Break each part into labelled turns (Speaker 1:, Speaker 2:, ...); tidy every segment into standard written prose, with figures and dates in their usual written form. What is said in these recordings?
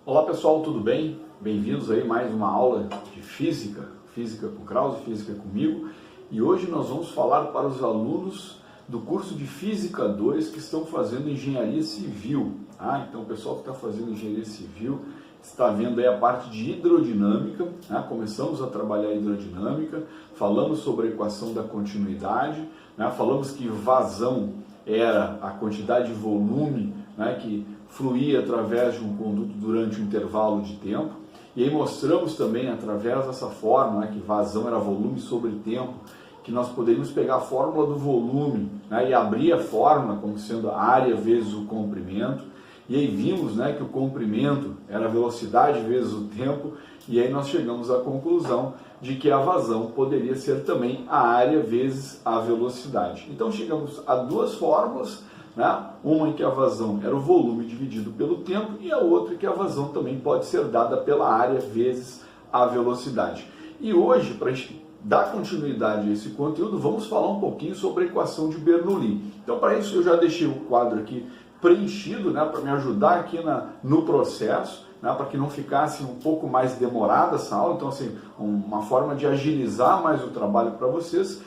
Speaker 1: Olá pessoal, tudo bem? Bem-vindos aí a mais uma aula de Física com Krause, Física comigo. E hoje nós vamos falar para os alunos do curso de Física 2 que estão fazendo Engenharia Civil. Então o pessoal que está fazendo Engenharia Civil está vendo aí a parte de hidrodinâmica. Começamos a trabalhar a hidrodinâmica, falamos sobre a equação da continuidade, falamos que vazão era a quantidade de volume que fluía através de um conduto durante um intervalo de tempo. E aí mostramos também, através dessa fórmula, que vazão era volume sobre tempo, que nós poderíamos pegar a fórmula do volume e abrir a fórmula como sendo a área vezes o comprimento. E aí vimos que o comprimento era a velocidade vezes o tempo, e aí nós chegamos à conclusão de que a vazão poderia ser também a área vezes a velocidade. Então chegamos a duas fórmulas, uma em que a vazão era o volume dividido pelo tempo e a outra em que a vazão também pode ser dada pela área vezes a velocidade. E hoje, para a gente dar continuidade a esse conteúdo, vamos falar um pouquinho sobre a equação de Bernoulli. Então, para isso, eu já deixei o quadro aqui preenchido, para me ajudar aqui no processo, para que não ficasse um pouco mais demorada essa aula. Então, assim, uma forma de agilizar mais o trabalho para vocês,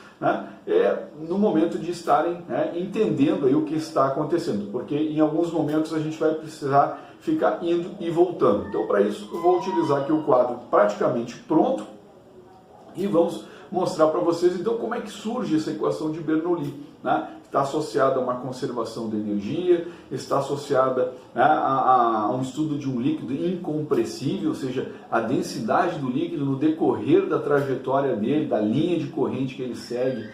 Speaker 1: é no momento de estarem entendendo aí o que está acontecendo, porque em alguns momentos a gente vai precisar ficar indo e voltando. Então, para isso, eu vou utilizar aqui o quadro praticamente pronto e vamos mostrar para vocês então como é que surge essa equação de Bernoulli. Está associada a uma conservação de energia, está associada a um estudo de um líquido incompressível, ou seja, a densidade do líquido no decorrer da trajetória dele, da linha de corrente que ele segue,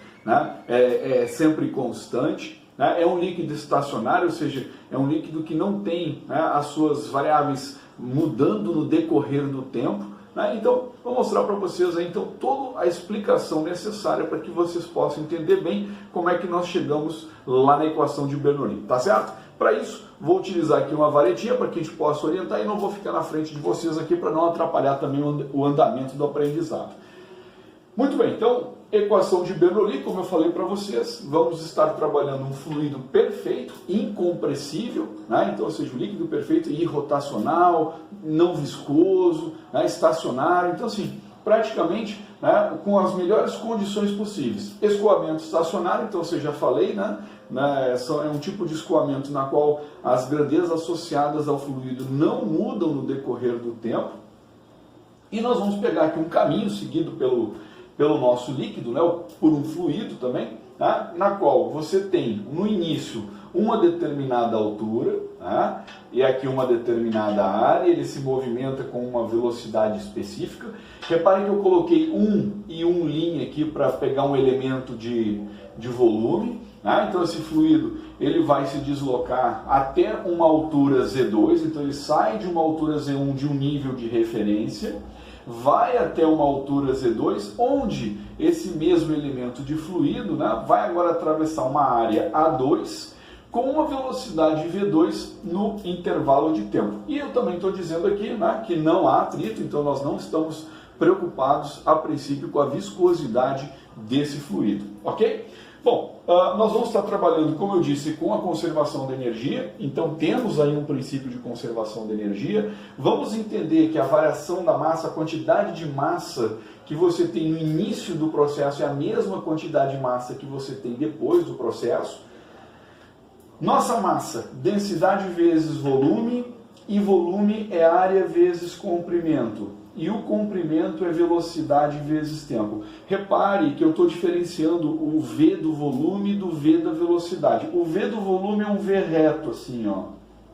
Speaker 1: é sempre constante. É um líquido estacionário, ou seja, é um líquido que não tem as suas variáveis mudando no decorrer do tempo. Então, vou mostrar para vocês aí, então, toda a explicação necessária para que vocês possam entender bem como é que nós chegamos lá na equação de Bernoulli, tá certo? Para isso, vou utilizar aqui uma varetinha para que a gente possa orientar e não vou ficar na frente de vocês aqui para não atrapalhar também o andamento do aprendizado. Muito bem, então, equação de Bernoulli, como eu falei para vocês, vamos estar trabalhando um fluido perfeito, incompressível, então, ou seja, o líquido perfeito irrotacional, não viscoso, estacionário, então, assim, praticamente com as melhores condições possíveis. Escoamento estacionário, então, eu já falei, é um tipo de escoamento na qual as grandezas associadas ao fluido não mudam no decorrer do tempo. E nós vamos pegar aqui um caminho seguido pelo nosso líquido, por um fluido também, na qual você tem no início uma determinada altura, e aqui uma determinada área, ele se movimenta com uma velocidade específica. Reparem que eu coloquei 1 e 1' aqui para pegar um elemento de volume. Então esse fluido ele vai se deslocar até uma altura Z2, então ele sai de uma altura Z1 de um nível de referência, vai até uma altura Z2, onde esse mesmo elemento de fluido vai agora atravessar uma área A2 com uma velocidade V2 no intervalo de tempo. E eu também estou dizendo aqui que não há atrito, então nós não estamos preocupados a princípio com a viscosidade desse fluido, ok? Bom, nós vamos estar trabalhando, como eu disse, com a conservação da energia, então temos aí um princípio de conservação da energia. Vamos entender que a variação da massa, a quantidade de massa que você tem no início do processo é a mesma quantidade de massa que você tem depois do processo. Nossa massa, densidade vezes volume, e volume é área vezes comprimento. E o comprimento é velocidade vezes tempo. Repare que eu estou diferenciando o V do volume do V da velocidade. O V do volume é um V reto, assim, ó.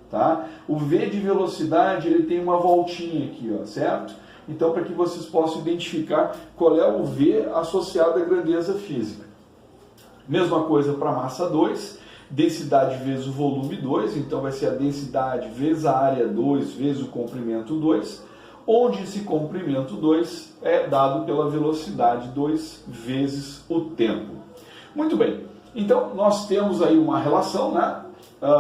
Speaker 1: Tá? O V de velocidade, ele tem uma voltinha aqui, ó, certo? Então, para que vocês possam identificar qual é o V associado à grandeza física. Mesma coisa para massa 2. Densidade vezes o volume 2, então vai ser a densidade vezes a área 2 vezes o comprimento 2, onde esse comprimento 2 é dado pela velocidade 2 vezes o tempo. Muito bem, então nós temos aí uma relação,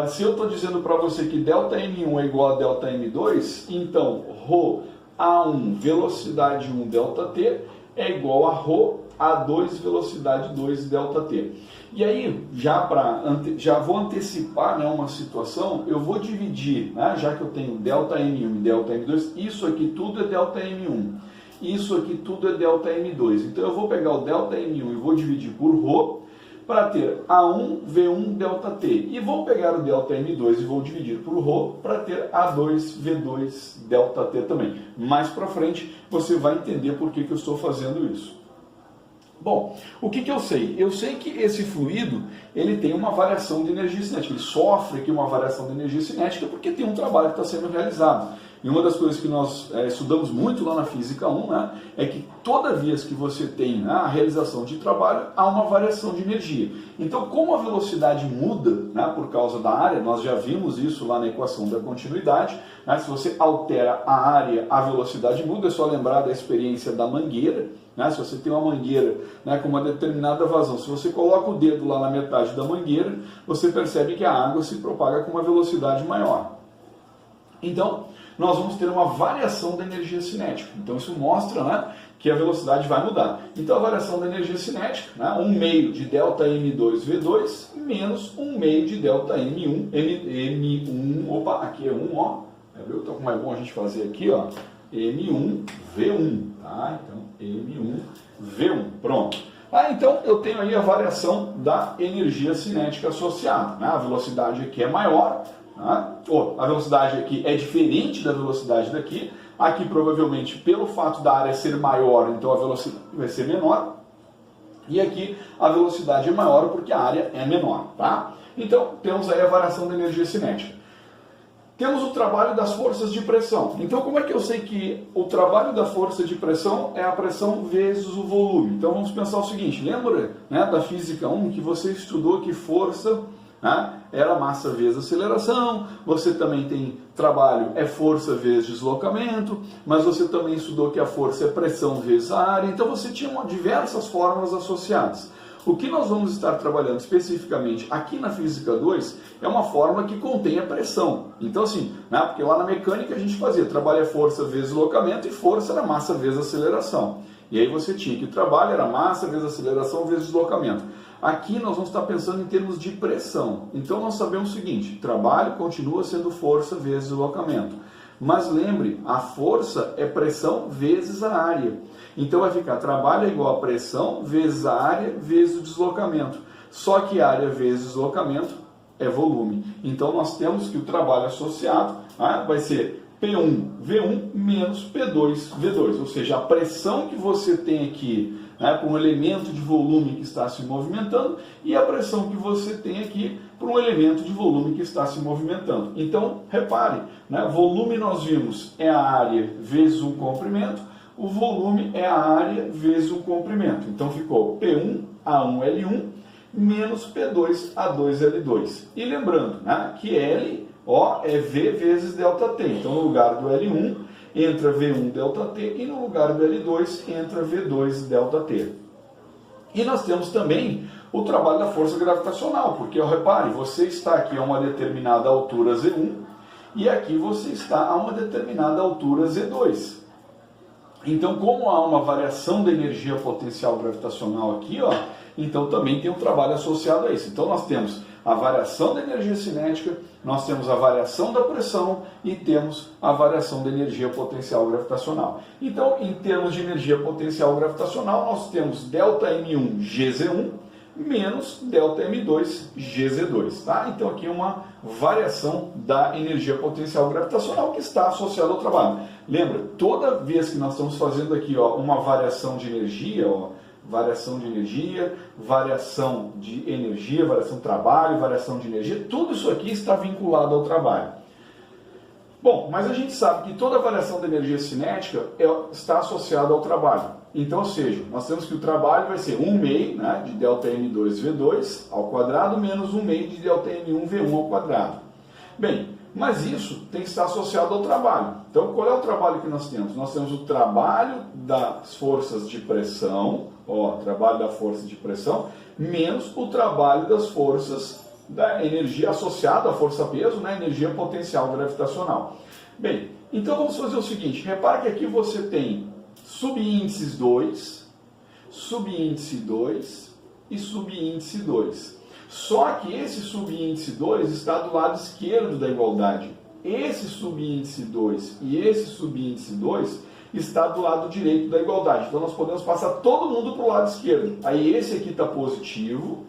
Speaker 1: se eu estou dizendo para você que ΔM1 é igual a ΔM2, então ρ A1 velocidade 1 ΔT é igual a ρ A2 velocidade 2 ΔT. E aí, já vou antecipar, né, uma situação, eu vou dividir, né, já que eu tenho ΔM1 e ΔM2, isso aqui tudo é ΔM1, isso aqui tudo é ΔM2. Então eu vou pegar o ΔM1 e vou dividir por ρ, para ter A1 V1 ΔT. E vou pegar o ΔM2 e vou dividir por ρ para ter A2 V2 ΔT também. Mais para frente você vai entender por que eu estou fazendo isso. Bom, o que eu sei? Eu sei que esse fluido ele tem uma variação de energia cinética, ele sofre aqui uma variação de energia cinética porque tem um trabalho que está sendo realizado. E uma das coisas que nós estudamos muito lá na Física 1, né, é que toda vez que você tem, né, a realização de trabalho, há uma variação de energia. Então, como a velocidade muda, né, por causa da área, nós já vimos isso lá na equação da continuidade, né, se você altera a área, a velocidade muda, é só lembrar da experiência da mangueira. Né, se você tem uma mangueira, né, com uma determinada vazão, se você coloca o dedo lá na metade da mangueira, você percebe que a água se propaga com uma velocidade maior. Então, nós vamos ter uma variação da energia cinética. Então, isso mostra, né, que a velocidade vai mudar. Então, a variação da energia cinética, né, 1/2 de ΔM2V2 menos 1/2 de ΔM1, M1, opa, aqui é 1, ó, então como é bom a gente fazer aqui, ó, M1V1, tá? Então, M1V1, pronto. Então, eu tenho aí a variação da energia cinética associada, né? A velocidade aqui é maior, tá? A velocidade aqui é diferente da velocidade daqui. Aqui, provavelmente, pelo fato da área ser maior, então a velocidade vai ser menor. E aqui a velocidade é maior porque a área é menor, tá? Então, temos aí a variação da energia cinética. Temos o trabalho das forças de pressão. Então, como é que eu sei que o trabalho da força de pressão é a pressão vezes o volume? Então, vamos pensar o seguinte, lembra, né, da Física 1 que você estudou que força, né, era massa vezes aceleração, você também tem trabalho, é força vezes deslocamento, mas você também estudou que a força é pressão vezes a área, então você tinha diversas fórmulas associadas. O que nós vamos estar trabalhando especificamente aqui na Física 2 é uma fórmula que contém a pressão. Então assim, né, porque lá na mecânica a gente fazia trabalho é força vezes deslocamento e força era massa vezes aceleração. E aí você tinha que o trabalho era massa vezes aceleração vezes deslocamento. Aqui nós vamos estar pensando em termos de pressão. Então nós sabemos o seguinte, trabalho continua sendo força vezes deslocamento. Mas lembre, a força é pressão vezes a área. Então vai ficar trabalho é igual a pressão vezes a área vezes o deslocamento. Só que área vezes deslocamento é volume. Então nós temos que o trabalho associado vai ser P1V1 menos P2V2. Ou seja, a pressão que você tem aqui, né, por um elemento de volume que está se movimentando e a pressão que você tem aqui por um elemento de volume que está se movimentando. Então, repare, né, volume nós vimos é a área vezes o comprimento, o volume é a área vezes o comprimento. Então ficou P1A1L1 menos P2A2L2. E lembrando, né, que L é V vezes ΔT. Então no lugar do L1 entra V1 ΔT e no lugar do L2 entra V2 ΔT. E nós temos também o trabalho da força gravitacional, porque repare, você está aqui a uma determinada altura Z1 e aqui você está a uma determinada altura Z2. Então, como há uma variação da energia potencial gravitacional aqui, então também tem um trabalho associado a isso. Então nós temos a variação da energia cinética, nós temos a variação da pressão e temos a variação da energia potencial gravitacional. Então, em termos de energia potencial gravitacional, nós temos ΔM1 GZ1 menos ΔM2 GZ2. Tá? Então aqui é uma variação da energia potencial gravitacional que está associada ao trabalho. Lembra, toda vez que nós estamos fazendo aqui uma variação de energia, variação de energia, variação de trabalho, variação de energia, tudo isso aqui está vinculado ao trabalho. Bom, mas a gente sabe que toda variação da energia cinética está associada ao trabalho. Então, ou seja, nós temos que o trabalho vai ser 1/2, né, de ΔM2V2 ao quadrado menos 1/2 de ΔM1V1 ao quadrado. Bem, mas isso tem que estar associado ao trabalho. Então, qual é o trabalho que nós temos? Nós temos o trabalho das forças de pressão, trabalho da força de pressão, menos o trabalho das forças da energia associada à força-peso, né, energia potencial gravitacional. Bem, então vamos fazer o seguinte, repare que aqui você tem subíndices 2 subíndice 2 e subíndice 2. Só que esse subíndice 2 está do lado esquerdo da igualdade. Esse subíndice 2 e esse subíndice 2 está do lado direito da igualdade. Então nós podemos passar todo mundo para o lado esquerdo. Aí esse aqui está positivo,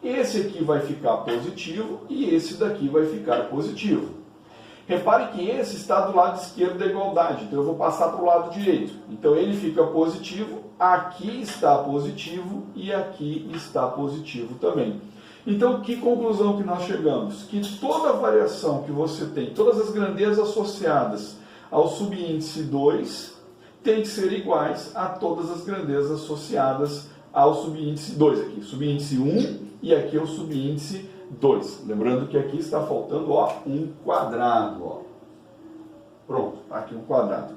Speaker 1: esse aqui vai ficar positivo e esse daqui vai ficar positivo. Repare que esse está do lado esquerdo da igualdade, então eu vou passar para o lado direito. Então ele fica positivo, aqui está positivo e aqui está positivo também. Então, que conclusão que nós chegamos? Que toda variação que você tem, todas as grandezas associadas ao subíndice 2, tem que ser iguais a todas as grandezas associadas ao subíndice 2 aqui. Subíndice 1 e aqui é o subíndice 2. Lembrando que aqui está faltando, ó, um quadrado, ó. Pronto, aqui um quadrado.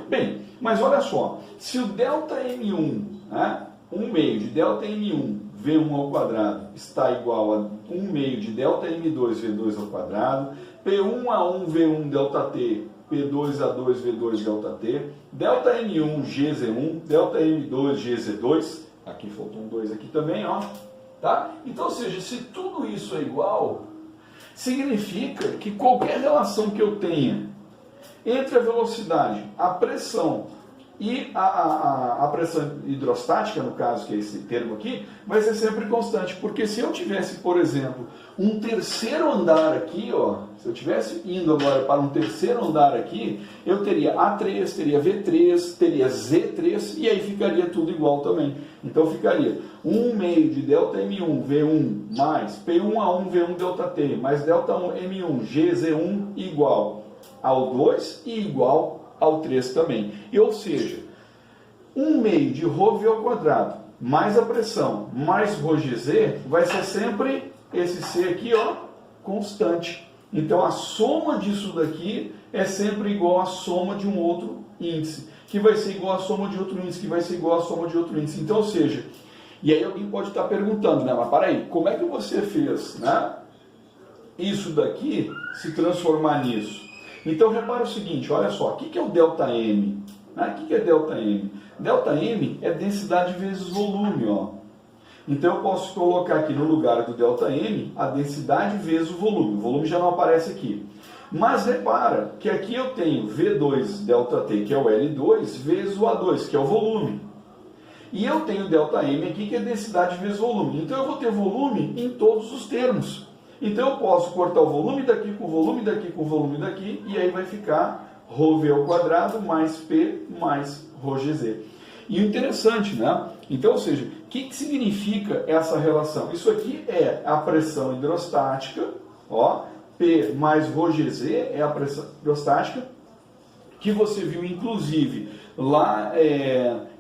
Speaker 1: Bem, mas olha só, se o ΔM1, né, 1 meio de ΔM1 V1 ao quadrado está igual a 1 meio de ΔM2 V2 ao quadrado, P1 a 1 V1 ΔT, P2 a 2 V2 ΔT, ΔM1 GZ1, ΔM2 GZ2, aqui faltou um 2 aqui também, ó, tá? Então, ou seja, se tudo isso é igual, significa que qualquer relação que eu tenha entre a velocidade, a pressão e a pressão hidrostática, no caso, que é esse termo aqui, vai ser sempre constante. Porque se eu tivesse, por exemplo, um terceiro andar aqui, ó, se eu tivesse indo agora para um terceiro andar aqui, eu teria A3, teria V3, teria Z3, e aí ficaria tudo igual também. Então ficaria 1 meio de ΔM1 V1 mais P1 a 1 V1 ΔT mais ΔM1 GZ1 igual ao 2 e igual ao 3 também. E, ou seja, 1 meio de ρV ao quadrado mais a pressão mais ρGZ vai ser sempre esse C aqui, ó, constante. Então a soma disso daqui é sempre igual à soma de um outro índice, que vai ser igual à soma de outro índice, que vai ser igual à soma de outro índice. Então, ou seja, e aí alguém pode estar perguntando, né, mas para aí, como é que você fez, né, isso daqui se transformar nisso? Então, repara o seguinte, olha só, o que é o ΔM? O que é ΔM? ΔM é densidade vezes volume, ó. Então, eu posso colocar aqui no lugar do ΔM a densidade vezes o volume. O volume já não aparece aqui. Mas repara que aqui eu tenho V2 ΔT, que é o L2, vezes o A2, que é o volume. E eu tenho ΔM aqui, que é densidade vezes volume. Então, eu vou ter volume em todos os termos. Então eu posso cortar o volume daqui com o volume daqui com o volume daqui, e aí vai ficar ρV ao quadrado mais P mais ρGZ. E o interessante, né? Então, ou seja, o que significa essa relação? Isso aqui é a pressão hidrostática, ó, P mais ρGZ é a pressão hidrostática, que você viu inclusive lá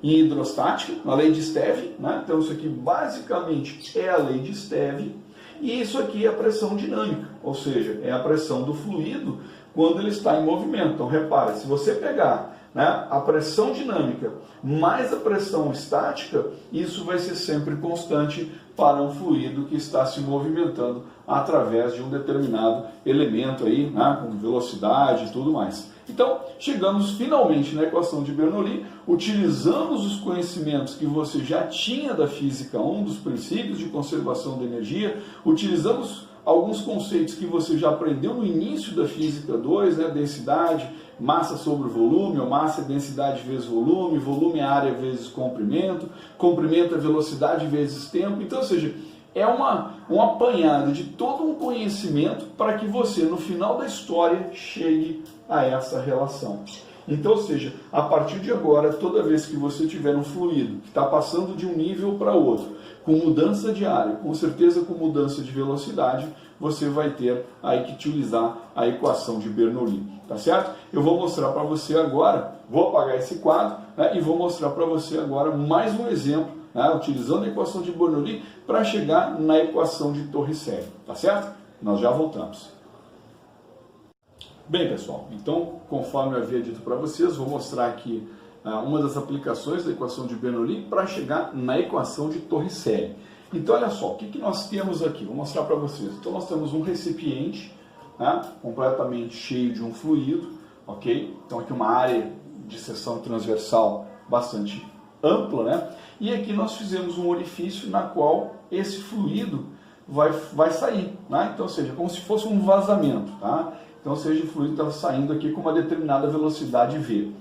Speaker 1: em hidrostática, na lei de Steve, né? Então isso aqui basicamente é a lei de Steve. E isso aqui é a pressão dinâmica, ou seja, é a pressão do fluido quando ele está em movimento. Então, repare, se você pegar, né, a pressão dinâmica mais a pressão estática, isso vai ser sempre constante para um fluido que está se movimentando através de um determinado elemento aí, né, com velocidade e tudo mais. Então, chegamos finalmente na equação de Bernoulli, utilizamos os conhecimentos que você já tinha da Física 1, dos princípios de conservação da energia, utilizamos alguns conceitos que você já aprendeu no início da Física 2, né, densidade, massa sobre volume, ou massa é densidade vezes volume, volume é área vezes comprimento, comprimento é velocidade vezes tempo. Então, ou seja, é um apanhado de todo um conhecimento para que você, no final da história, chegue a essa relação. Então, ou seja, a partir de agora, toda vez que você tiver um fluido que está passando de um nível para outro, com mudança de área, com certeza com mudança de velocidade, você vai ter aí que utilizar a equação de Bernoulli, tá certo? Eu vou mostrar para você agora, vou apagar esse quadro, né, e vou mostrar para você agora mais um exemplo, né, utilizando a equação de Bernoulli para chegar na equação de Torricelli, tá certo? Nós já voltamos. Bem, pessoal, então, conforme eu havia dito para vocês, vou mostrar aqui uma das aplicações da equação de Bernoulli para chegar na equação de Torricelli. Então, olha só, o que nós temos aqui? Vou mostrar para vocês. Então, nós temos um recipiente, né, completamente cheio de um fluido, ok? Então, aqui uma área de seção transversal bastante ampla, né? E aqui nós fizemos um orifício na qual esse fluido vai sair, né? Então, ou seja, como se fosse um vazamento, tá? Então, ou seja, o fluido está saindo aqui com uma determinada velocidade V.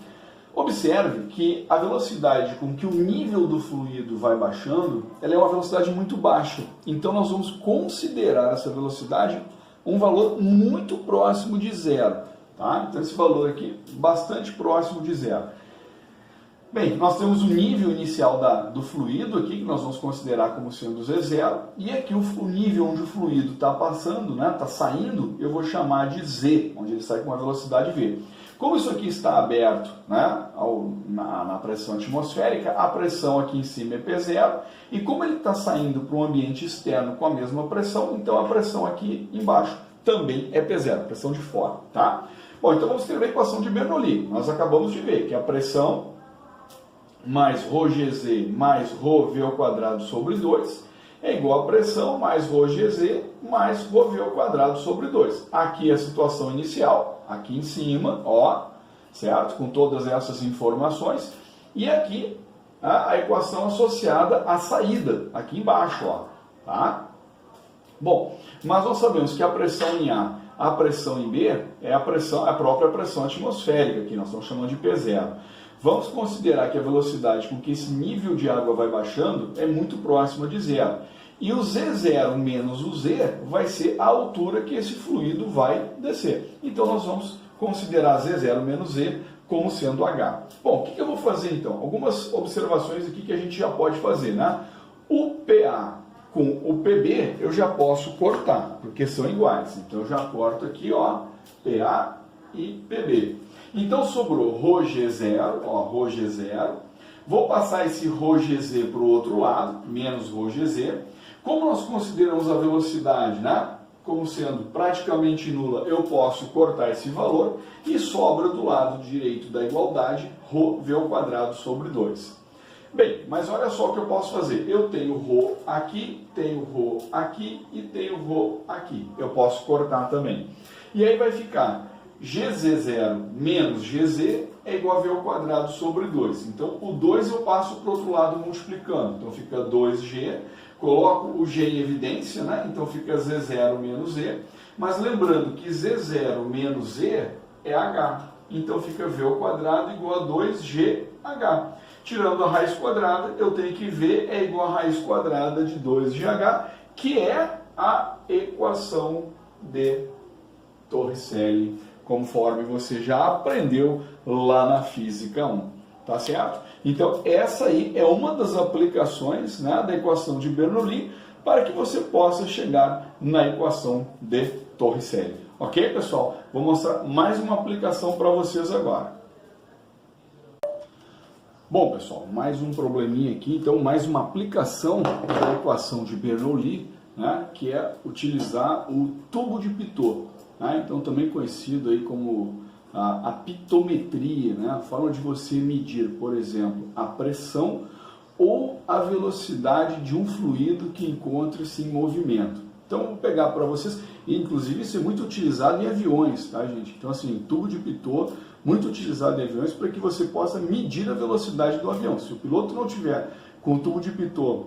Speaker 1: Observe que a velocidade com que o nível do fluido vai baixando, ela é uma velocidade muito baixa. Então, nós vamos considerar essa velocidade um valor muito próximo de zero, tá? Então, esse valor aqui, bastante próximo de zero. Bem, nós temos o nível inicial do fluido aqui, que nós vamos considerar como sendo Z0, e aqui o nível onde o fluido está passando, né, está saindo, eu vou chamar de Z, onde ele sai com uma velocidade V. Como isso aqui está aberto, né, na pressão atmosférica, a pressão aqui em cima é P0, e como ele está saindo para um ambiente externo com a mesma pressão, então a pressão aqui embaixo também é P0, pressão de fora, tá? Bom, então vamos escrever a equação de Bernoulli. Nós acabamos de ver que a pressão mais ρGz mais ρV ao quadrado sobre 2 é igual a pressão mais ρGz mais ρV ao quadrado sobre 2. Aqui é a situação inicial, aqui em cima, ó, certo? Com todas essas informações. E aqui a equação associada à saída, aqui embaixo, ó, tá? Bom, mas nós sabemos que a pressão em a pressão em B é a própria pressão atmosférica, que nós estamos chamando de P0. Vamos considerar que a velocidade com que esse nível de água vai baixando é muito próxima de zero. E o Z0 menos o Z vai ser a altura que esse fluido vai descer. Então nós vamos considerar Z0 menos Z como sendo H. Bom, o que eu vou fazer então? Algumas observações aqui que a gente já pode fazer, né? O PA com o PB eu já posso cortar, porque são iguais. Então eu já corto aqui, ó, PA e PB. Então sobrou ρG0, ó, ρG0. Vou passar esse ρGz para o outro lado, menos ρGz. Como nós consideramos a velocidade, né, como sendo praticamente nula, eu posso cortar esse valor e sobra do lado direito da igualdade ρV ao quadrado sobre 2. Bem, mas olha só o que eu posso fazer. Eu tenho ρ aqui, tenho ρ aqui e tenho ρ aqui. Eu posso cortar também. E aí vai ficar Gz0 menos Gz é igual a V ao quadrado sobre 2. Então, o 2 eu passo para o outro lado multiplicando. Então, fica 2G. Coloco o G em evidência, né? Então, fica Z0 menos Z. Mas lembrando que Z0 menos Z é H. Então, fica V ao quadrado igual a 2GH. Tirando a raiz quadrada, eu tenho que V é igual a raiz quadrada de 2GH, que é a equação de Torricelli, conforme você já aprendeu lá na Física 1, tá certo? Então, essa aí é uma das aplicações, né, da equação de Bernoulli para que você possa chegar na equação de Torricelli. Ok, pessoal? Vou mostrar mais uma aplicação para vocês agora. Bom, pessoal, mais um probleminha aqui, então mais uma aplicação da equação de Bernoulli, né, que é utilizar o tubo de Pitot. Então, também conhecido aí como a pitometria, né? A forma de você medir, por exemplo, a pressão ou a velocidade de um fluido que encontre-se em movimento. Então, vou pegar para vocês, e inclusive isso é muito utilizado em aviões, tá, gente? Então, assim, tubo de Pitot, muito utilizado em aviões para que você possa medir a velocidade do avião. Se o piloto não tiver com o tubo de Pitot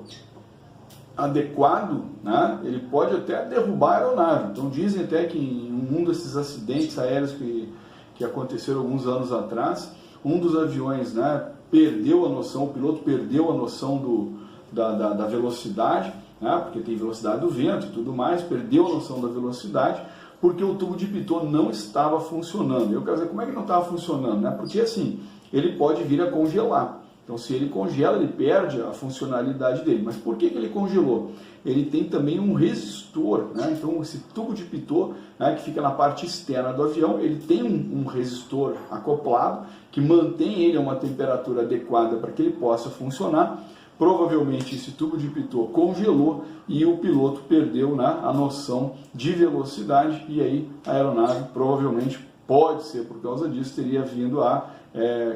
Speaker 1: adequado, né, ele pode até derrubar a aeronave. Então dizem até que em um desses acidentes aéreos que aconteceram alguns anos atrás, um dos aviões, né, perdeu a noção, o piloto perdeu a noção da velocidade, né, porque tem velocidade do vento e tudo mais, perdeu a noção da velocidade, porque o tubo de Pitot não estava funcionando. Eu quero dizer, como é que não estava funcionando? Né? Porque assim, ele pode vir a congelar. Então, se ele congela, ele perde a funcionalidade dele. Mas por que ele congelou? Ele tem também um resistor, né? Então, esse tubo de Pitot, né, que fica na parte externa do avião, ele tem um resistor acoplado que mantém ele a uma temperatura adequada para que ele possa funcionar. Provavelmente esse tubo de Pitot congelou e o piloto perdeu, né, a noção de velocidade e aí a aeronave provavelmente, pode ser por causa disso, teria vindo a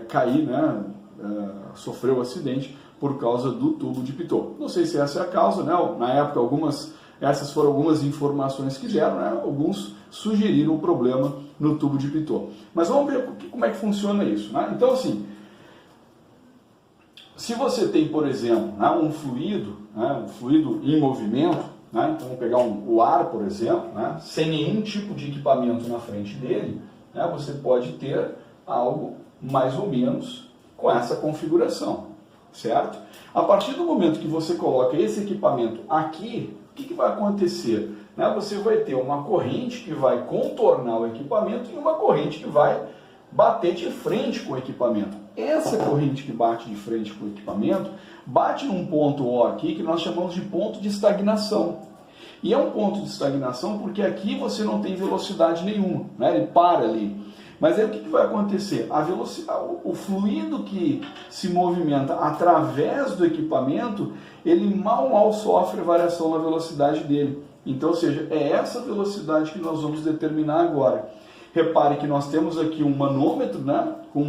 Speaker 1: cair, né? Sofreu um acidente por causa do tubo de Pitot. Não sei se essa é a causa, né? Na época essas foram algumas informações que deram, né? Alguns sugeriram o problema no tubo de Pitot. Mas vamos ver como é que funciona isso, né? Então assim, Se você tem, por exemplo, né, um fluido em movimento, né, então vamos pegar o ar, por exemplo, né, sem nenhum tipo de equipamento na frente dele, né, você pode ter algo mais ou menos com essa configuração, certo? A partir do momento que você coloca esse equipamento aqui, o que vai acontecer? Né, você vai ter uma corrente que vai contornar o equipamento e uma corrente que vai bater de frente com o equipamento. Essa corrente que bate de frente com o equipamento bate num ponto O aqui que nós chamamos de ponto de estagnação. E é um ponto de estagnação porque aqui você não tem velocidade nenhuma, né? Ele para ali. Mas aí o que vai acontecer? O fluido que se movimenta através do equipamento, ele mal sofre variação na velocidade dele. Então, ou seja, é essa velocidade que nós vamos determinar agora. Repare que nós temos aqui um manômetro, né, com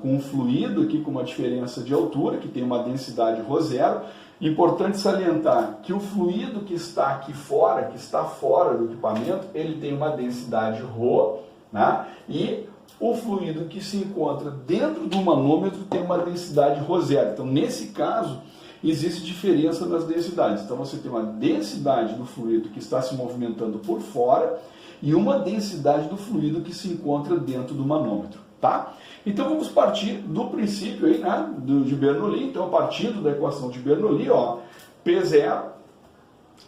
Speaker 1: um fluido aqui com uma diferença de altura, que tem uma densidade ρ0. Importante salientar que o fluido que está aqui fora, que está fora do equipamento, ele tem uma densidade ρ, né, e o fluido que se encontra dentro do manômetro tem uma densidade ρ0. Então, nesse caso, existe diferença nas densidades. Então, você tem uma densidade do fluido que está se movimentando por fora e uma densidade do fluido que se encontra dentro do manômetro, tá? Então vamos partir do princípio aí, né, de Bernoulli. Então, partindo da equação de Bernoulli, ó, P0,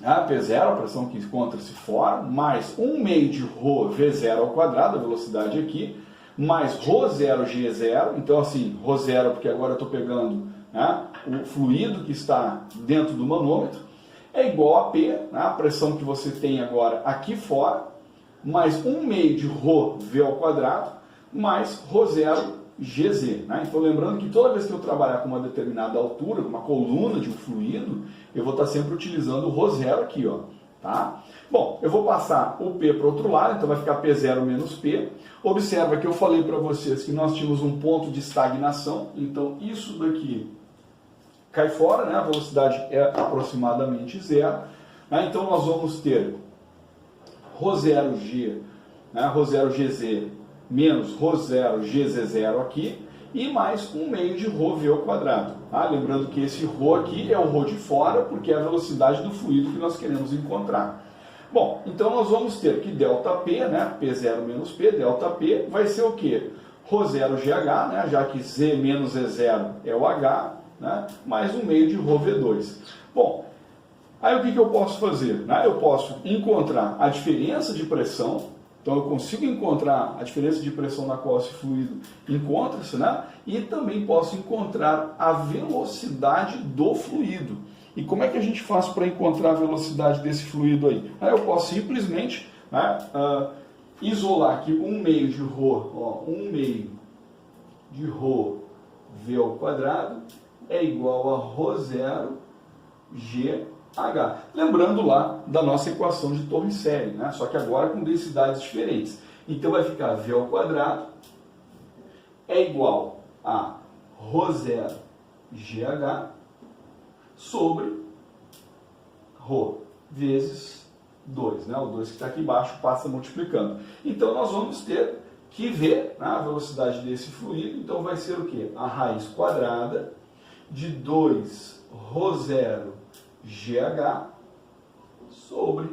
Speaker 1: P0, a pressão que encontra-se fora, mais 1 meio de ρ V0 ao quadrado, a velocidade aqui, mais ρ0 G0, então assim, ρ0 porque agora eu estou pegando, né, o fluido que está dentro do manômetro, é igual a P, né, a pressão que você tem agora aqui fora, mais 1 meio de ρ V ao quadrado, mais ρ0 GZ. Né? Então, lembrando que toda vez que eu trabalhar com uma determinada altura, com uma coluna de um fluido, eu vou estar sempre utilizando o ρ0 aqui, ó. Tá? Bom, eu vou passar o P para o outro lado, então vai ficar P0 menos P. Observa que eu falei para vocês que nós tínhamos um ponto de estagnação, então isso daqui cai fora, né? A velocidade é aproximadamente zero. Né? Então, nós vamos ter ρ0G, né, ρ0GZ menos ρ0GZ0 aqui, e mais 1 meio de ρV ao quadrado. Tá? Lembrando que esse ρ aqui é o ρ de fora, porque é a velocidade do fluido que nós queremos encontrar. Bom, então nós vamos ter que ΔP, né, P0 menos P, ΔP, vai ser o quê? ρ0GH, né, já que Z menos E0 é o H, né, mais 1 meio de ρV2. Bom, aí o que eu posso fazer? Né? Eu posso encontrar a diferença de pressão, então eu consigo encontrar a diferença de pressão na qual esse fluido encontra-se, né? E também posso encontrar a velocidade do fluido. E como é que a gente faz para encontrar a velocidade desse fluido aí? Eu posso simplesmente, né, isolar aqui 1 meio de ρ, ó, 1 meio de ρ V ao quadrado é igual a ρ0 G H. Lembrando lá da nossa equação de Torricelli, né? Só que agora com densidades diferentes. Então vai ficar V ao quadrado é igual a ρ0 GH sobre ρ vezes 2. Né? O 2 que está aqui embaixo passa multiplicando. Então nós vamos ter que ver, né, a velocidade desse fluido. Então vai ser o quê? A raiz quadrada de 2 ρ0 GH sobre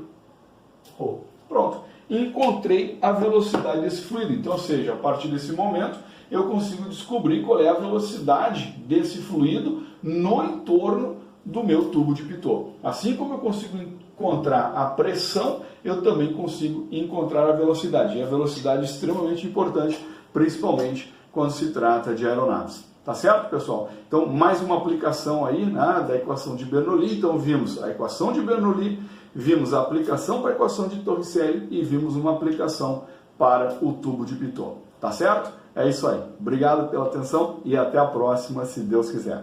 Speaker 1: ρ. Pronto. Encontrei a velocidade desse fluido. Então, ou seja, a partir desse momento, eu consigo descobrir qual é a velocidade desse fluido no entorno do meu tubo de Pitot. Assim como eu consigo encontrar a pressão, eu também consigo encontrar a velocidade. E a velocidade é extremamente importante, principalmente quando se trata de aeronaves. Tá certo, pessoal? Então, mais uma aplicação aí, né, da equação de Bernoulli. Então, vimos a equação de Bernoulli, vimos a aplicação para a equação de Torricelli e vimos uma aplicação para o tubo de Pitot. Tá certo? É isso aí. Obrigado pela atenção e até a próxima, se Deus quiser.